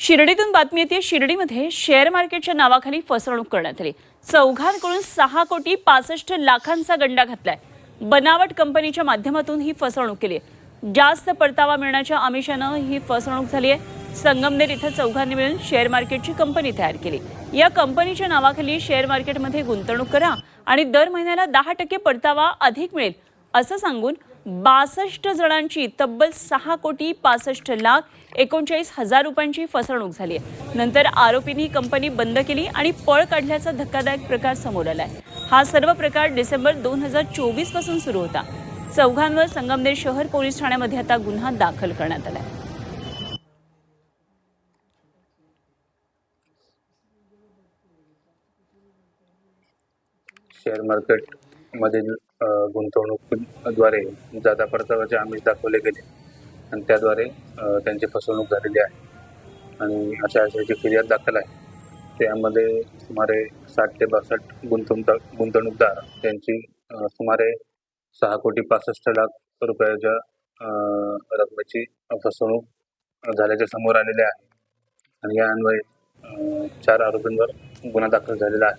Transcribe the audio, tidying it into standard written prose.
शिर्डीतून बातमी येते। शिर्डीमध्ये शेअर मार्केटच्या नावाखाली फसवणूक करण्यात आली। चौघांकडून 6,65,00,000चा गंडा घातलाय। बनावट कंपनीच्या माध्यमातून ही फसवणूक केली। जास्त परतावा मिळण्याच्या आमिषानं ही फसवणूक झाली आहे। संगमनेर इथं चौघांनी मिळून शेअर मार्केटची कंपनी तयार केली। या कंपनीच्या नावाखाली शेअर मार्केटमध्ये गुंतवणूक करा आणि दर महिन्याला 10% परतावा अधिक मिळेल असं सांगून 62 जणांची तब्बल 6,65,39,39,000 रुपयांची फसवणूक झाली आहे। नंतर आरोपींनी कंपनी बंद केली आणि पळ काढल्याचा धक्कादायक प्रकार समोर आलाय। हा सर्व प्रकार डिसेंबर 2024 पासून सुरू होता। चौघांवर संगमनेर शहर पोलीस ठाण्यामध्ये आता गुन्हा दाखल करण्यात आलाय। शेअर मार्केट मधील गुंतवणुकीद्वारे जादा परताव्याचे आमिष दाखवले गेले आणि त्याद्वारे त्यांची फसवणूक झालेली आहे आणि अशाची फिर्याद दाखल आहे। त्यामध्ये सुमारे 60 ते 62 गुंतवणूकदार त्यांची सुमारे 6,65,00,000 रुपयाच्या रकमेची फसवणूक झाल्याचे समोर आलेले आहे आणि या अन्वये 4 आरोपींवर गुन्हा दाखल झालेला आहे।